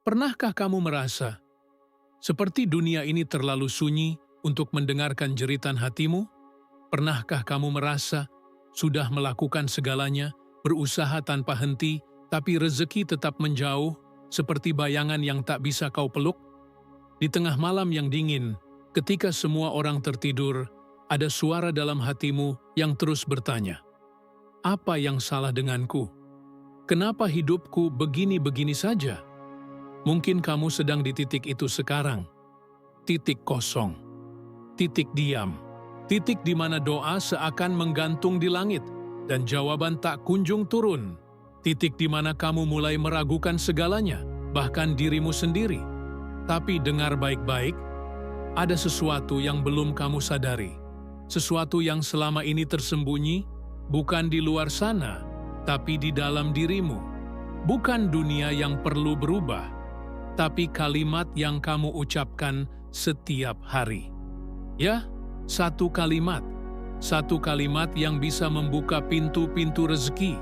Pernahkah kamu merasa seperti dunia ini terlalu sunyi untuk mendengarkan jeritan hatimu? Pernahkah kamu merasa sudah melakukan segalanya, berusaha tanpa henti, tapi rezeki tetap menjauh, seperti bayangan yang tak bisa kau peluk? Di tengah malam yang dingin, ketika semua orang tertidur, ada suara dalam hatimu yang terus bertanya, "Apa yang salah denganku? Kenapa hidupku begini-begini saja?" Mungkin kamu sedang di titik itu sekarang. Titik kosong. Titik diam. Titik di mana doa seakan menggantung di langit dan jawaban tak kunjung turun. Titik di mana kamu mulai meragukan segalanya, bahkan dirimu sendiri. Tapi dengar baik-baik, ada sesuatu yang belum kamu sadari. Sesuatu yang selama ini tersembunyi, bukan di luar sana, tapi di dalam dirimu. Bukan dunia yang perlu berubah, tapi kalimat yang kamu ucapkan setiap hari. Ya, satu kalimat yang bisa membuka pintu-pintu rezeki.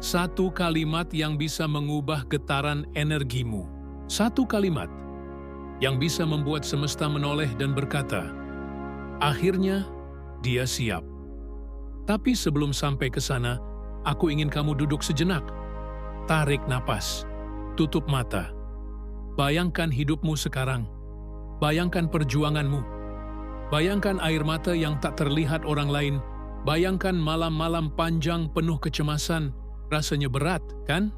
Satu kalimat yang bisa mengubah getaran energimu. Satu kalimat yang bisa membuat semesta menoleh dan berkata, "Akhirnya, dia siap." Tapi sebelum sampai ke sana, aku ingin kamu duduk sejenak. Tarik napas, tutup mata. Bayangkan hidupmu sekarang. Bayangkan perjuanganmu. Bayangkan air mata yang tak terlihat orang lain. Bayangkan malam-malam panjang penuh kecemasan. Rasanya berat, kan?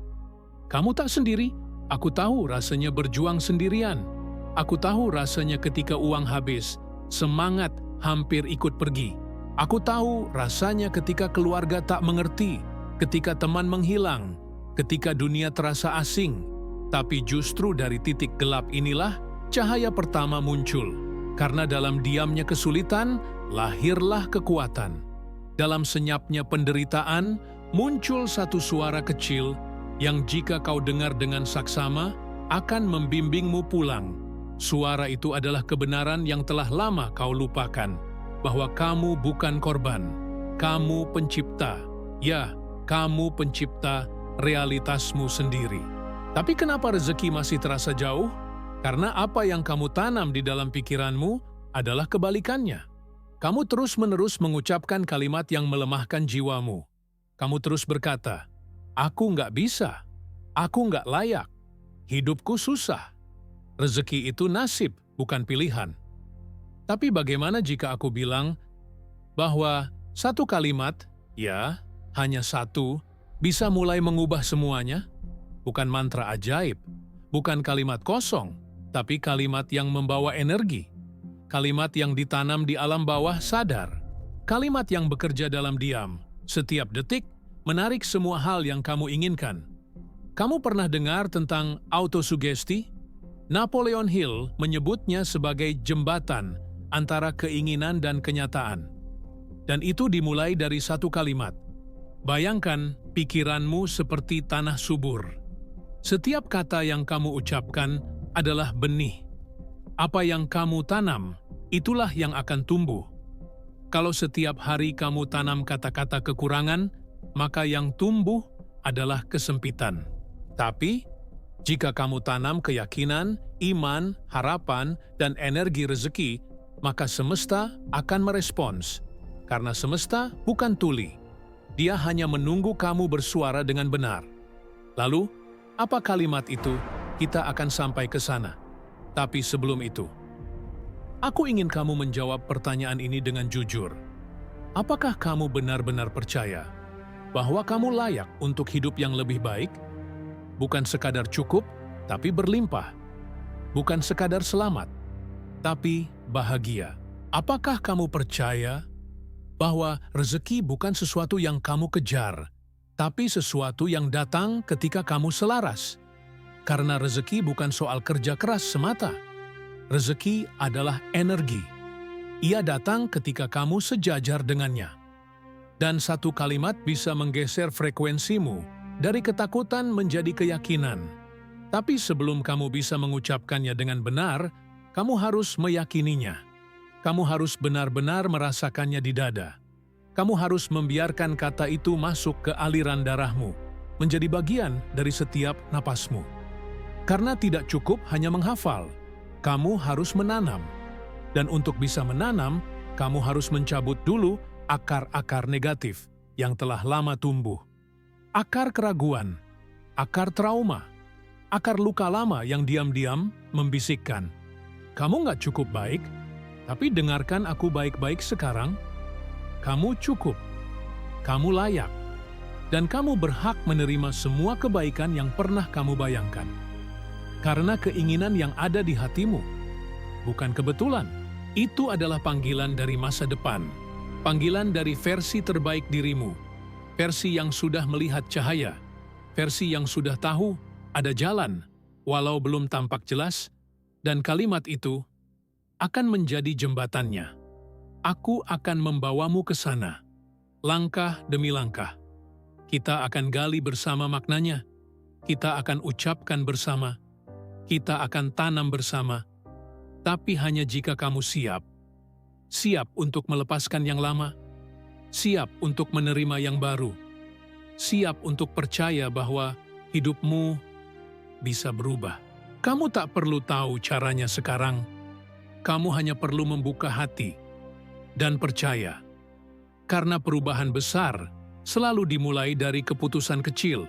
Kamu tak sendiri. Aku tahu rasanya berjuang sendirian. Aku tahu rasanya ketika uang habis, semangat hampir ikut pergi. Aku tahu rasanya ketika keluarga tak mengerti, ketika teman menghilang, ketika dunia terasa asing. Tapi justru dari titik gelap inilah cahaya pertama muncul. Karena dalam diamnya kesulitan, lahirlah kekuatan. Dalam senyapnya penderitaan, muncul satu suara kecil yang jika kau dengar dengan saksama, akan membimbingmu pulang. Suara itu adalah kebenaran yang telah lama kau lupakan, bahwa kamu bukan korban, kamu pencipta. Ya, kamu pencipta realitasmu sendiri. Tapi kenapa rezeki masih terasa jauh? Karena apa yang kamu tanam di dalam pikiranmu adalah kebalikannya. Kamu terus-menerus mengucapkan kalimat yang melemahkan jiwamu. Kamu terus berkata, "Aku nggak bisa, aku nggak layak, hidupku susah." Rezeki itu nasib, bukan pilihan. Tapi bagaimana jika aku bilang bahwa satu kalimat, ya, hanya satu, bisa mulai mengubah semuanya? Bukan mantra ajaib, bukan kalimat kosong, tapi kalimat yang membawa energi. Kalimat yang ditanam di alam bawah sadar. Kalimat yang bekerja dalam diam. Setiap detik, menarik semua hal yang kamu inginkan. Kamu pernah dengar tentang autosugesti? Napoleon Hill menyebutnya sebagai jembatan antara keinginan dan kenyataan. Dan itu dimulai dari satu kalimat. Bayangkan pikiranmu seperti tanah subur. Setiap kata yang kamu ucapkan adalah benih. Apa yang kamu tanam, itulah yang akan tumbuh. Kalau setiap hari kamu tanam kata-kata kekurangan, maka yang tumbuh adalah kesempitan. Tapi, jika kamu tanam keyakinan, iman, harapan, dan energi rezeki, maka semesta akan merespons. Karena semesta bukan tuli. Dia hanya menunggu kamu bersuara dengan benar. Lalu, apa kalimat itu? Kita akan sampai ke sana. Tapi sebelum itu, aku ingin kamu menjawab pertanyaan ini dengan jujur. Apakah kamu benar-benar percaya bahwa kamu layak untuk hidup yang lebih baik? Bukan sekadar cukup, tapi berlimpah. Bukan sekadar selamat, tapi bahagia. Apakah kamu percaya bahwa rezeki bukan sesuatu yang kamu kejar, tapi sesuatu yang datang ketika kamu selaras? Karena rezeki bukan soal kerja keras semata. Rezeki adalah energi. Ia datang ketika kamu sejajar dengannya. Dan satu kalimat bisa menggeser frekuensimu dari ketakutan menjadi keyakinan. Tapi sebelum kamu bisa mengucapkannya dengan benar, kamu harus meyakininya. Kamu harus benar-benar merasakannya di dada. Kamu harus membiarkan kata itu masuk ke aliran darahmu, menjadi bagian dari setiap napasmu. Karena tidak cukup hanya menghafal, kamu harus menanam. Dan untuk bisa menanam, kamu harus mencabut dulu akar-akar negatif yang telah lama tumbuh. Akar keraguan, akar trauma, akar luka lama yang diam-diam membisikkan, "Kamu nggak cukup baik, tapi dengarkan aku baik-baik sekarang. Kamu cukup, kamu layak, dan kamu berhak menerima semua kebaikan yang pernah kamu bayangkan. Karena keinginan yang ada di hatimu, bukan kebetulan. Itu adalah panggilan dari masa depan, panggilan dari versi terbaik dirimu, versi yang sudah melihat cahaya, versi yang sudah tahu ada jalan, walau belum tampak jelas, dan kalimat itu akan menjadi jembatannya. Aku akan membawamu ke sana, langkah demi langkah. Kita akan gali bersama maknanya, kita akan ucapkan bersama, kita akan tanam bersama, tapi hanya jika kamu siap. Siap untuk melepaskan yang lama, siap untuk menerima yang baru, siap untuk percaya bahwa hidupmu bisa berubah. Kamu tak perlu tahu caranya sekarang, kamu hanya perlu membuka hati dan percaya. Karena perubahan besar selalu dimulai dari keputusan kecil.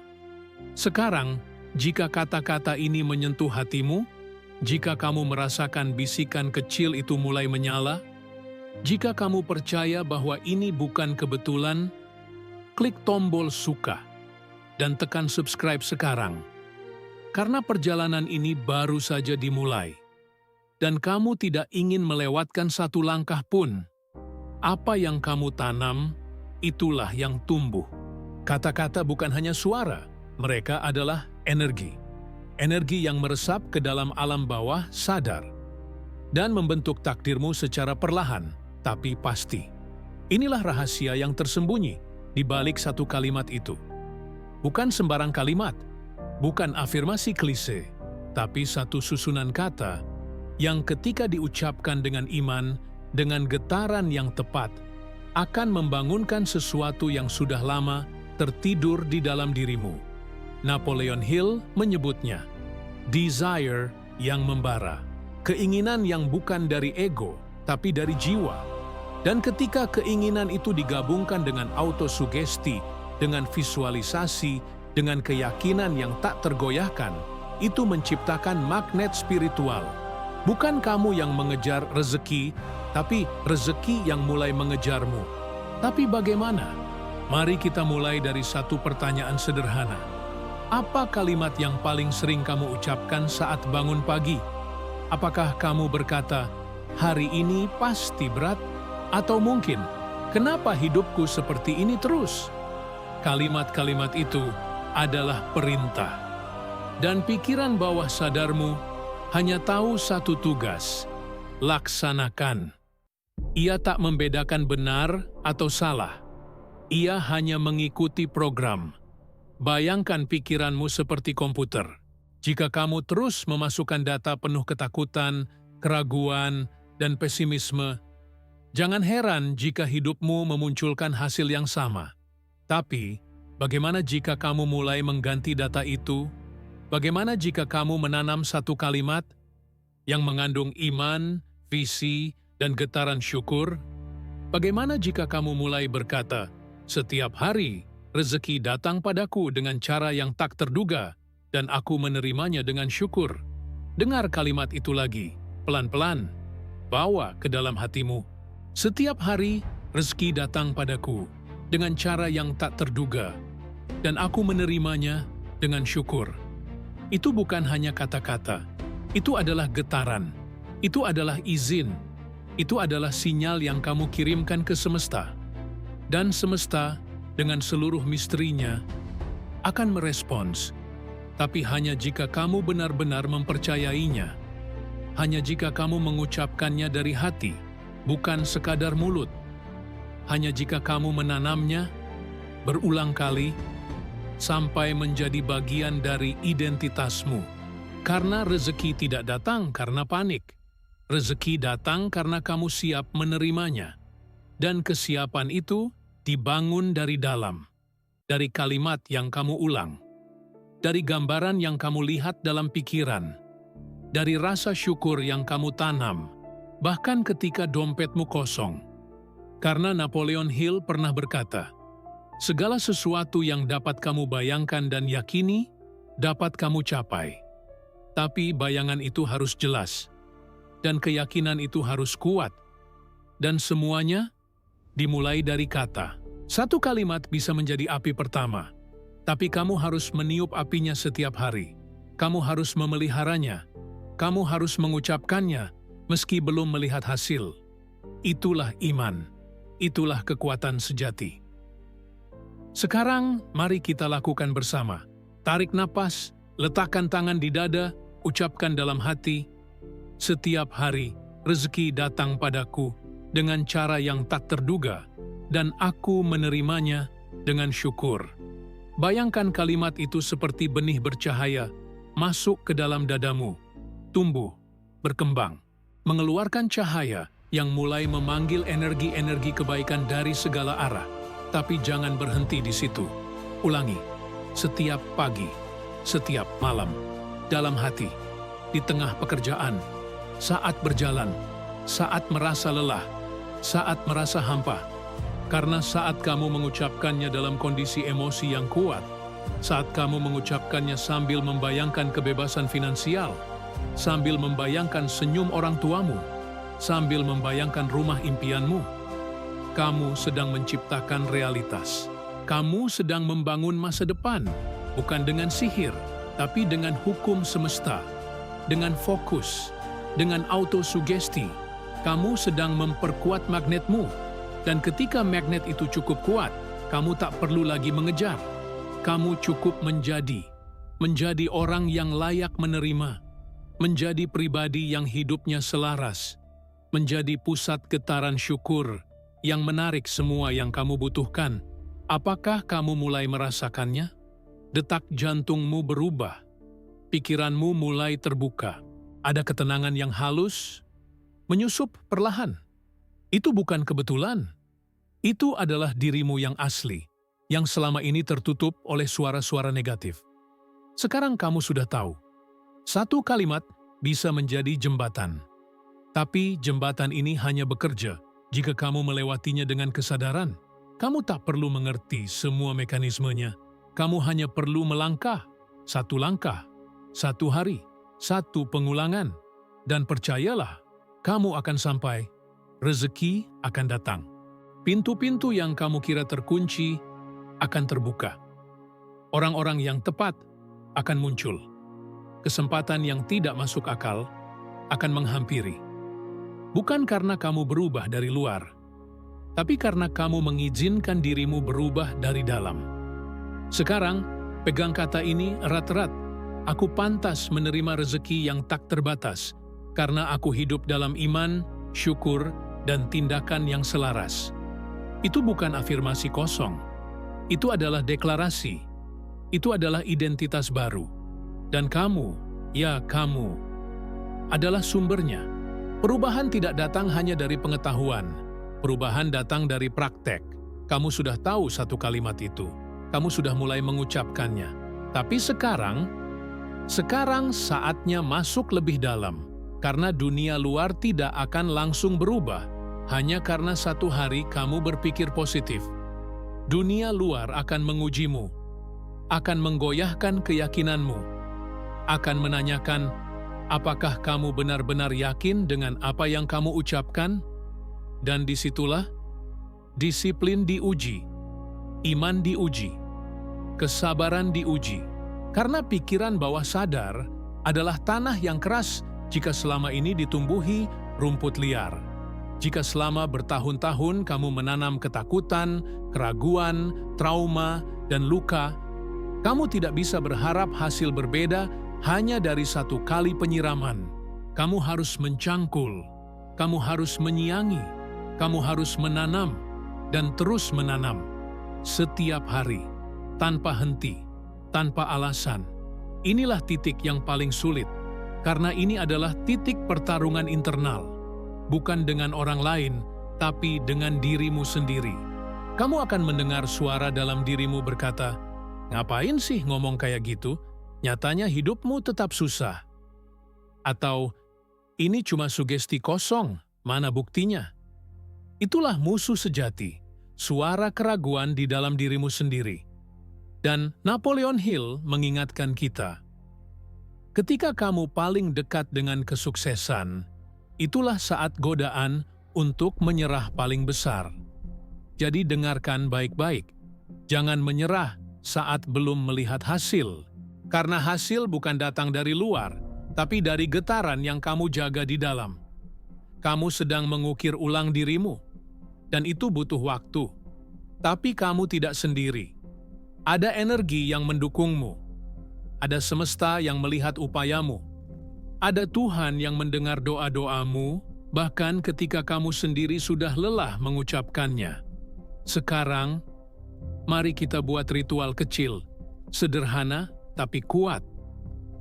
Sekarang, jika kata-kata ini menyentuh hatimu, jika kamu merasakan bisikan kecil itu mulai menyala, jika kamu percaya bahwa ini bukan kebetulan, klik tombol suka dan tekan subscribe sekarang. Karena perjalanan ini baru saja dimulai, dan kamu tidak ingin melewatkan satu langkah pun. Apa yang kamu tanam, itulah yang tumbuh. Kata-kata bukan hanya suara, mereka adalah energi. Energi yang meresap ke dalam alam bawah sadar dan membentuk takdirmu secara perlahan, tapi pasti. Inilah rahasia yang tersembunyi di balik satu kalimat itu. Bukan sembarang kalimat, bukan afirmasi klise, tapi satu susunan kata yang ketika diucapkan dengan iman, dengan getaran yang tepat, akan membangunkan sesuatu yang sudah lama tertidur di dalam dirimu. Napoleon Hill menyebutnya, desire yang membara, keinginan yang bukan dari ego, tapi dari jiwa. Dan ketika keinginan itu digabungkan dengan autosugesti, dengan visualisasi, dengan keyakinan yang tak tergoyahkan, itu menciptakan magnet spiritual. Bukan kamu yang mengejar rezeki, tapi rezeki yang mulai mengejarmu. Tapi bagaimana? Mari kita mulai dari satu pertanyaan sederhana. Apa kalimat yang paling sering kamu ucapkan saat bangun pagi? Apakah kamu berkata, "Hari ini pasti berat"? Atau mungkin, "Kenapa hidupku seperti ini terus?" Kalimat-kalimat itu adalah perintah. Dan pikiran bawah sadarmu hanya tahu satu tugas: laksanakan. Ia tak membedakan benar atau salah. Ia hanya mengikuti program. Bayangkan pikiranmu seperti komputer. Jika kamu terus memasukkan data penuh ketakutan, keraguan, dan pesimisme, jangan heran jika hidupmu memunculkan hasil yang sama. Tapi, bagaimana jika kamu mulai mengganti data itu? Bagaimana jika kamu menanam satu kalimat yang mengandung iman, visi, dan getaran syukur? Bagaimana jika kamu mulai berkata, "Setiap hari, rezeki datang padaku dengan cara yang tak terduga, dan aku menerimanya dengan syukur"? Dengar kalimat itu lagi, pelan-pelan. Bawa ke dalam hatimu. Setiap hari, rezeki datang padaku dengan cara yang tak terduga, dan aku menerimanya dengan syukur. Itu bukan hanya kata-kata. Itu adalah getaran. Itu adalah izin. Itu adalah sinyal yang kamu kirimkan ke semesta. Dan semesta, dengan seluruh misterinya, akan merespons. Tapi hanya jika kamu benar-benar mempercayainya. Hanya jika kamu mengucapkannya dari hati, bukan sekadar mulut. Hanya jika kamu menanamnya berulang kali, sampai menjadi bagian dari identitasmu. Karena rezeki tidak datang karena panik. Rezeki datang karena kamu siap menerimanya. Dan kesiapan itu dibangun dari dalam, dari kalimat yang kamu ulang. dari gambaran yang kamu lihat dalam pikiran, dari rasa syukur yang kamu tanam, bahkan ketika dompetmu kosong. Karena Napoleon Hill pernah berkata, segala sesuatu yang dapat kamu bayangkan dan yakini, dapat kamu capai. Tapi bayangan itu harus jelas, dan keyakinan itu harus kuat. Dan semuanya dimulai dari kata. Satu kalimat bisa menjadi api pertama, tapi kamu harus meniup apinya setiap hari. Kamu harus memeliharanya. Kamu harus mengucapkannya meski belum melihat hasil. Itulah iman. Itulah kekuatan sejati. Sekarang, mari kita lakukan bersama. Tarik napas, letakkan tangan di dada, ucapkan dalam hati, setiap hari rezeki datang padaku dengan cara yang tak terduga, dan aku menerimanya dengan syukur. Bayangkan kalimat itu seperti benih bercahaya, masuk ke dalam dadamu, tumbuh, berkembang, mengeluarkan cahaya yang mulai memanggil energi-energi kebaikan dari segala arah. Tapi jangan berhenti di situ. Ulangi, setiap pagi, setiap malam, dalam hati, di tengah pekerjaan, saat berjalan, saat merasa lelah, saat merasa hampa. Karena saat kamu mengucapkannya dalam kondisi emosi yang kuat, saat kamu mengucapkannya sambil membayangkan kebebasan finansial, sambil membayangkan senyum orang tuamu, sambil membayangkan rumah impianmu, kamu sedang menciptakan realitas. Kamu sedang membangun masa depan, bukan dengan sihir, tapi dengan hukum semesta, dengan fokus, dengan autosugesti. Kamu sedang memperkuat magnetmu, dan ketika magnet itu cukup kuat, kamu tak perlu lagi mengejar. Kamu cukup menjadi orang yang layak menerima, menjadi pribadi yang hidupnya selaras, menjadi pusat getaran syukur yang menarik semua yang kamu butuhkan. Apakah kamu mulai merasakannya? Detak jantungmu berubah, pikiranmu mulai terbuka, ada ketenangan yang halus, menyusup perlahan. Itu bukan kebetulan. Itu adalah dirimu yang asli, yang selama ini tertutup oleh suara-suara negatif. Sekarang kamu sudah tahu, satu kalimat bisa menjadi jembatan. Tapi jembatan ini hanya bekerja jika kamu melewatinya dengan kesadaran. Kamu tak perlu mengerti semua mekanismenya. Kamu hanya perlu melangkah, satu hari, satu pengulangan. Dan percayalah, kamu akan sampai, rezeki akan datang. Pintu-pintu yang kamu kira terkunci akan terbuka. Orang-orang yang tepat akan muncul. Kesempatan yang tidak masuk akal akan menghampiri. Bukan karena kamu berubah dari luar, tapi karena kamu mengizinkan dirimu berubah dari dalam. Sekarang, pegang kata ini erat-erat. Aku pantas menerima rezeki yang tak terbatas, karena aku hidup dalam iman, syukur, dan tindakan yang selaras. Itu bukan afirmasi kosong. Itu adalah deklarasi. Itu adalah identitas baru. Dan kamu, ya kamu, adalah sumbernya. Perubahan tidak datang hanya dari pengetahuan. Perubahan datang dari praktek. Kamu sudah tahu satu kalimat itu. Kamu sudah mulai mengucapkannya. Tapi sekarang saatnya masuk lebih dalam. Karena dunia luar tidak akan langsung berubah hanya karena satu hari kamu berpikir positif. Dunia luar akan mengujimu, akan menggoyahkan keyakinanmu, akan menanyakan, apakah kamu benar-benar yakin dengan apa yang kamu ucapkan? Dan disitulah disiplin diuji, iman diuji, kesabaran diuji. Karena pikiran bawah sadar adalah tanah yang keras jika selama ini ditumbuhi rumput liar. Jika selama bertahun-tahun kamu menanam ketakutan, keraguan, trauma, dan luka, kamu tidak bisa berharap hasil berbeda hanya dari satu kali penyiraman. Kamu harus mencangkul, kamu harus menyiangi, kamu harus menanam, dan terus menanam. Setiap hari, tanpa henti, tanpa alasan. Inilah titik yang paling sulit, karena ini adalah titik pertarungan internal. Bukan dengan orang lain, tapi dengan dirimu sendiri. Kamu akan mendengar suara dalam dirimu berkata, "Ngapain sih ngomong kayak gitu? nyatanya hidupmu tetap susah. Atau, ini cuma sugesti kosong, mana buktinya? Itulah musuh sejati, suara keraguan di dalam dirimu sendiri. Dan Napoleon Hill mengingatkan kita, ketika kamu paling dekat dengan kesuksesan, itulah saat godaan untuk menyerah paling besar. Jadi dengarkan baik-baik, jangan menyerah saat belum melihat hasil. Karena hasil bukan datang dari luar, tapi dari getaran yang kamu jaga di dalam. Kamu sedang mengukir ulang dirimu, dan itu butuh waktu. Tapi kamu tidak sendiri. Ada energi yang mendukungmu. Ada semesta yang melihat upayamu. Ada Tuhan yang mendengar doa-doamu, bahkan ketika kamu sendiri sudah lelah mengucapkannya. Sekarang, mari kita buat ritual kecil, sederhana tapi kuat.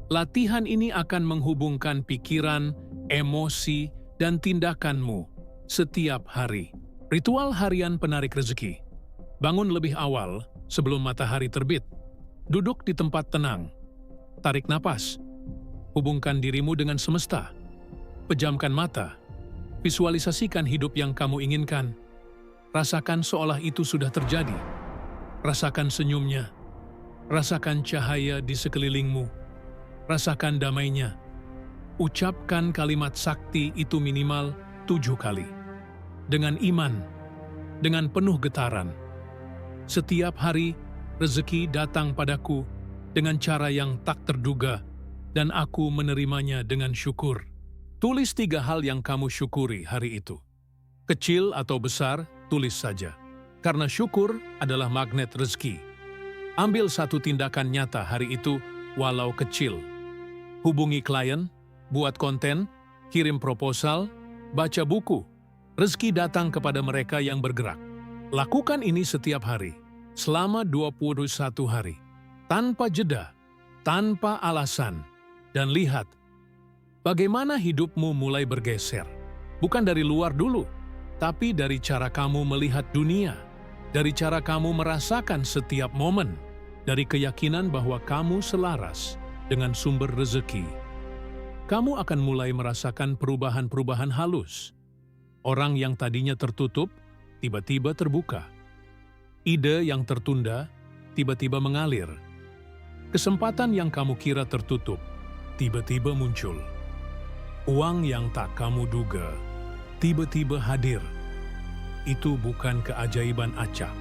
Latihan ini akan menghubungkan pikiran, emosi, dan tindakanmu setiap hari. Ritual harian penarik rezeki. Bangun lebih awal sebelum matahari terbit. Duduk di tempat tenang. Tarik napas. Hubungkan dirimu dengan semesta. Pejamkan mata. Visualisasikan hidup yang kamu inginkan. Rasakan seolah itu sudah terjadi. Rasakan senyumnya. Rasakan cahaya di sekelilingmu. Rasakan damainya. Ucapkan kalimat sakti itu minimal 7 kali. Dengan iman, dengan penuh getaran. Setiap hari, rezeki datang padaku dengan cara yang tak terduga, dan aku menerimanya dengan syukur. Tulis 3 hal yang kamu syukuri hari itu. Kecil atau besar, tulis saja. Karena syukur adalah magnet rezeki. Ambil satu tindakan nyata hari itu, walau kecil. Hubungi klien, buat konten, kirim proposal, baca buku. Rezeki datang kepada mereka yang bergerak. Lakukan ini setiap hari, selama 21 hari. Tanpa jeda, tanpa alasan. Dan lihat, bagaimana hidupmu mulai bergeser. Bukan dari luar dulu, tapi dari cara kamu melihat dunia. Dari cara kamu merasakan setiap momen. Dari keyakinan bahwa kamu selaras dengan sumber rezeki. Kamu akan mulai merasakan perubahan-perubahan halus. Orang yang tadinya tertutup, tiba-tiba terbuka. Ide yang tertunda, tiba-tiba mengalir. Kesempatan yang kamu kira tertutup, tiba-tiba muncul. Uang yang tak kamu duga, tiba-tiba hadir. Itu bukan keajaiban acak.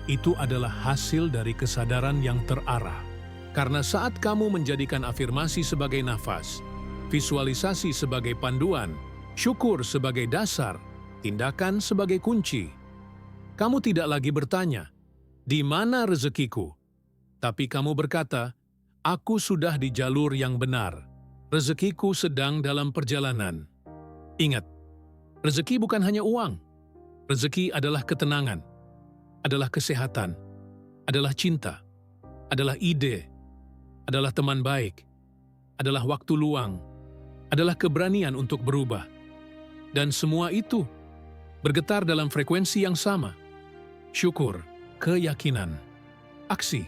Itu adalah hasil dari kesadaran yang terarah. Karena saat kamu menjadikan afirmasi sebagai nafas, visualisasi sebagai panduan, syukur sebagai dasar, tindakan sebagai kunci, kamu tidak lagi bertanya, "Di mana rezekiku?" Tapi kamu berkata, "Aku sudah di jalur yang benar. Rezekiku sedang dalam perjalanan." Ingat, rezeki bukan hanya uang. Rezeki adalah ketenangan, adalah kesehatan, adalah cinta, adalah ide, adalah teman baik, adalah waktu luang, adalah keberanian untuk berubah. Dan semua itu bergetar dalam frekuensi yang sama. Syukur, keyakinan, aksi.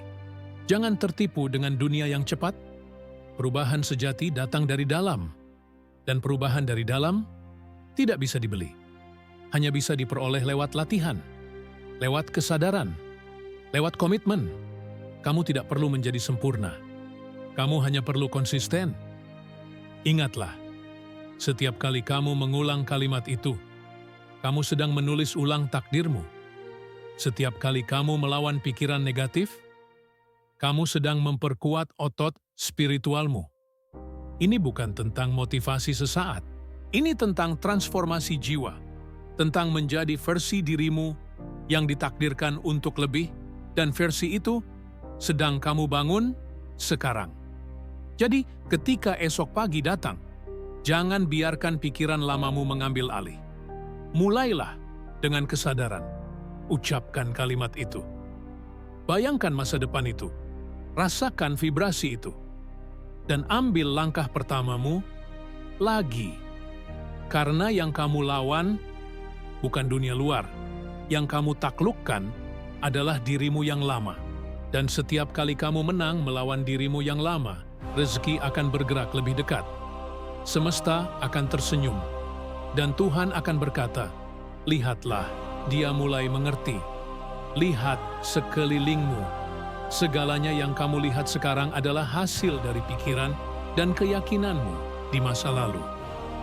Jangan tertipu dengan dunia yang cepat. Perubahan sejati datang dari dalam. Dan perubahan dari dalam tidak bisa dibeli. Hanya bisa diperoleh lewat latihan, lewat kesadaran, lewat komitmen. Kamu tidak perlu menjadi sempurna. Kamu hanya perlu konsisten. Ingatlah, setiap kali kamu mengulang kalimat itu, kamu sedang menulis ulang takdirmu. Setiap kali kamu melawan pikiran negatif, kamu sedang memperkuat otot spiritualmu. Ini bukan tentang motivasi sesaat. Ini tentang transformasi jiwa, tentang menjadi versi dirimu yang ditakdirkan untuk lebih, dan versi itu sedang kamu bangun sekarang. Jadi, ketika esok pagi datang, jangan biarkan pikiran lamamu mengambil alih. Mulailah dengan kesadaran. Ucapkan kalimat itu. Bayangkan masa depan itu. Rasakan vibrasi itu. Dan ambil langkah pertamamu lagi. Karena yang kamu lawan bukan dunia luar. Yang kamu taklukkan adalah dirimu yang lama. Dan setiap kali kamu menang melawan dirimu yang lama, rezeki akan bergerak lebih dekat. Semesta akan tersenyum. Dan Tuhan akan berkata, "Lihatlah, dia mulai mengerti. Lihat sekelilingmu. Segalanya yang kamu lihat sekarang adalah hasil dari pikiran dan keyakinanmu di masa lalu.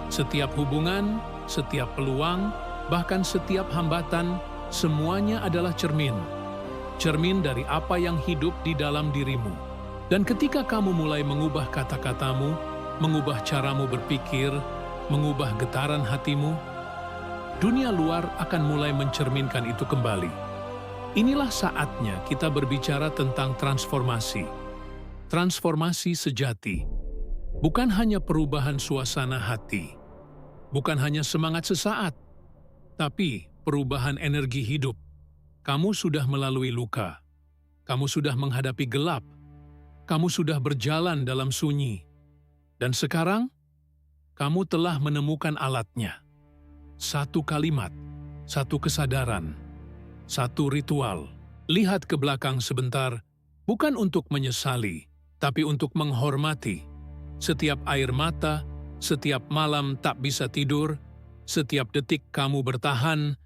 Setiap hubungan, setiap peluang, bahkan setiap hambatan, semuanya adalah cermin. Cermin dari apa yang hidup di dalam dirimu. Dan ketika kamu mulai mengubah kata-katamu, mengubah caramu berpikir, mengubah getaran hatimu, dunia luar akan mulai mencerminkan itu kembali. Inilah saatnya kita berbicara tentang transformasi. Transformasi sejati. Bukan hanya perubahan suasana hati. Bukan hanya semangat sesaat. Tapi perubahan energi hidup. Kamu sudah melalui luka. Kamu sudah menghadapi gelap. Kamu sudah berjalan dalam sunyi. Dan sekarang, kamu telah menemukan alatnya. Satu kalimat, satu kesadaran, satu ritual. Lihat ke belakang sebentar, bukan untuk menyesali, tapi untuk menghormati. Setiap air mata, setiap malam tak bisa tidur, setiap detik kamu bertahan,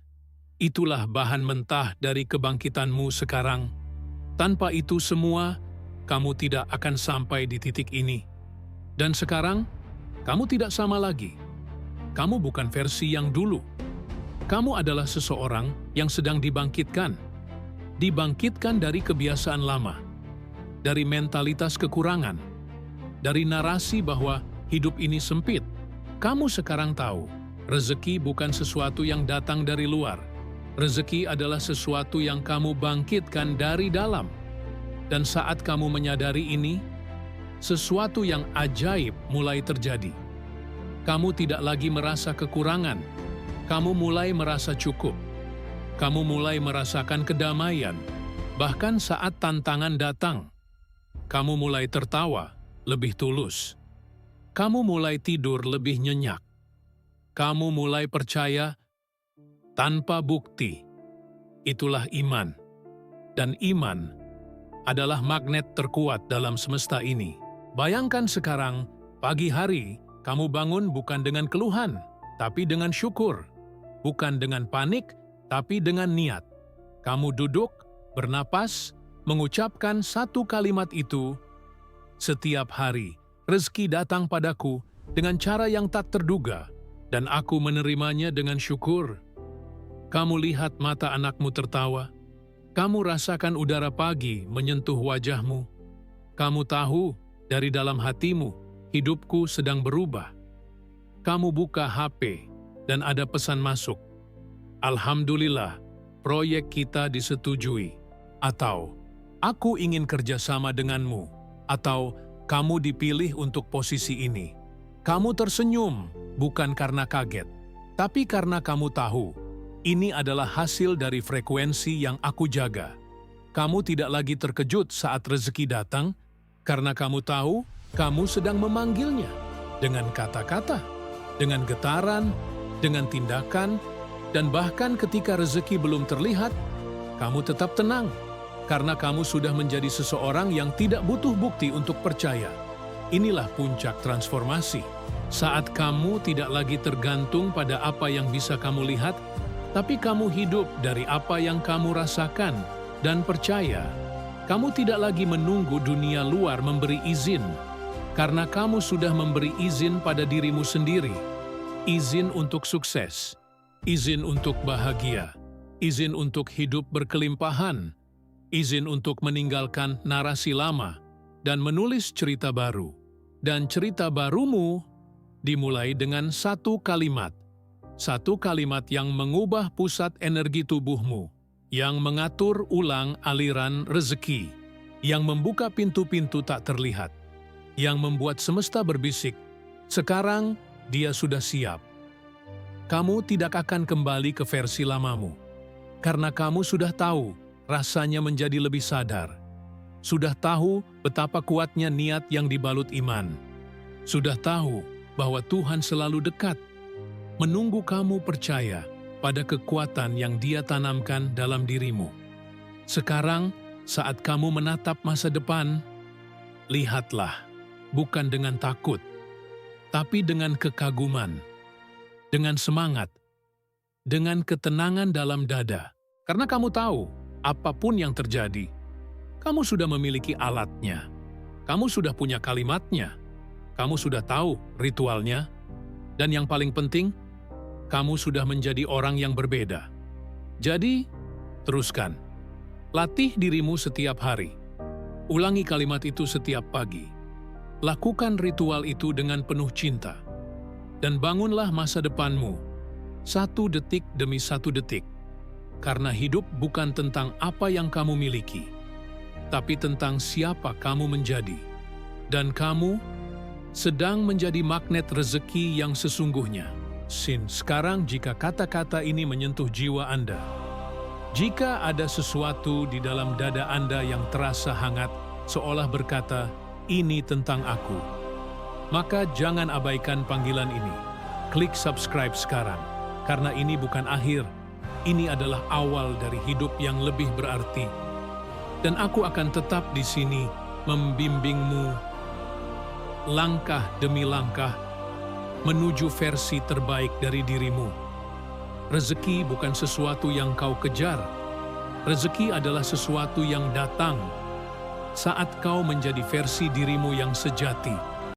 itulah bahan mentah dari kebangkitanmu sekarang. Tanpa itu semua, kamu tidak akan sampai di titik ini. Dan sekarang, kamu tidak sama lagi. Kamu bukan versi yang dulu. Kamu adalah seseorang yang sedang dibangkitkan. Dibangkitkan dari kebiasaan lama, dari mentalitas kekurangan, dari narasi bahwa hidup ini sempit. Kamu sekarang tahu, rezeki bukan sesuatu yang datang dari luar. Rezeki adalah sesuatu yang kamu bangkitkan dari dalam. Dan saat kamu menyadari ini, sesuatu yang ajaib mulai terjadi. Kamu tidak lagi merasa kekurangan. Kamu mulai merasa cukup. Kamu mulai merasakan kedamaian. Bahkan saat tantangan datang, kamu mulai tertawa lebih tulus. Kamu mulai tidur lebih nyenyak. Kamu mulai percaya tanpa bukti. Itulah iman. Dan iman adalah magnet terkuat dalam semesta ini. Bayangkan sekarang, pagi hari, kamu bangun bukan dengan keluhan, tapi dengan syukur. Bukan dengan panik, tapi dengan niat. Kamu duduk, bernapas, mengucapkan satu kalimat itu, "Setiap hari, rezeki datang padaku dengan cara yang tak terduga, dan aku menerimanya dengan syukur." Kamu lihat mata anakmu tertawa. Kamu rasakan udara pagi menyentuh wajahmu. Kamu tahu, dari dalam hatimu, hidupku sedang berubah. Kamu buka HP dan ada pesan masuk. "Alhamdulillah, proyek kita disetujui." Atau, "Aku ingin kerjasama denganmu." Atau, "Kamu dipilih untuk posisi ini." Kamu tersenyum, bukan karena kaget, tapi karena kamu tahu, ini adalah hasil dari frekuensi yang aku jaga. Kamu tidak lagi terkejut saat rezeki datang, karena kamu tahu kamu sedang memanggilnya dengan kata-kata, dengan getaran, dengan tindakan, dan bahkan ketika rezeki belum terlihat, kamu tetap tenang, karena kamu sudah menjadi seseorang yang tidak butuh bukti untuk percaya. Inilah puncak transformasi. Saat kamu tidak lagi tergantung pada apa yang bisa kamu lihat, tapi kamu hidup dari apa yang kamu rasakan dan percaya. Kamu tidak lagi menunggu dunia luar memberi izin, karena kamu sudah memberi izin pada dirimu sendiri. Izin untuk sukses, izin untuk bahagia, izin untuk hidup berkelimpahan, izin untuk meninggalkan narasi lama dan menulis cerita baru. Dan cerita barumu dimulai dengan satu kalimat yang mengubah pusat energi tubuhmu, yang mengatur ulang aliran rezeki, yang membuka pintu-pintu tak terlihat, yang membuat semesta berbisik, "Sekarang dia sudah siap." Kamu tidak akan kembali ke versi lamamu, karena kamu sudah tahu rasanya menjadi lebih sadar. Sudah tahu betapa kuatnya niat yang dibalut iman. Sudah tahu bahwa Tuhan selalu dekat, menunggu kamu percaya pada kekuatan yang Dia tanamkan dalam dirimu. Sekarang, Saat kamu menatap masa depan, lihatlah bukan dengan takut, tapi dengan kekaguman, dengan semangat, dengan ketenangan dalam dada. Karena kamu tahu, apapun yang terjadi, kamu sudah memiliki alatnya, kamu sudah punya kalimatnya, kamu sudah tahu ritualnya, dan yang paling penting, kamu sudah menjadi orang yang berbeda. Jadi, teruskan. Latih dirimu setiap hari. Ulangi kalimat itu setiap pagi. Lakukan ritual itu dengan penuh cinta. Dan bangunlah masa depanmu, 1 detik demi 1 detik. Karena hidup bukan tentang apa yang kamu miliki, tapi tentang siapa kamu menjadi. Dan kamu sedang menjadi magnet rezeki yang sesungguhnya. Sekarang jika kata-kata ini menyentuh jiwa Anda, jika ada sesuatu di dalam dada Anda yang terasa hangat, seolah berkata, "Ini tentang aku," maka jangan abaikan panggilan ini. Klik subscribe sekarang, karena ini bukan akhir. Ini adalah awal dari hidup yang lebih berarti. Dan aku akan tetap di sini membimbingmu langkah demi langkah menuju versi terbaik dari dirimu. Rezeki bukan sesuatu yang kau kejar. Rezeki adalah sesuatu yang datang saat kau menjadi versi dirimu yang sejati.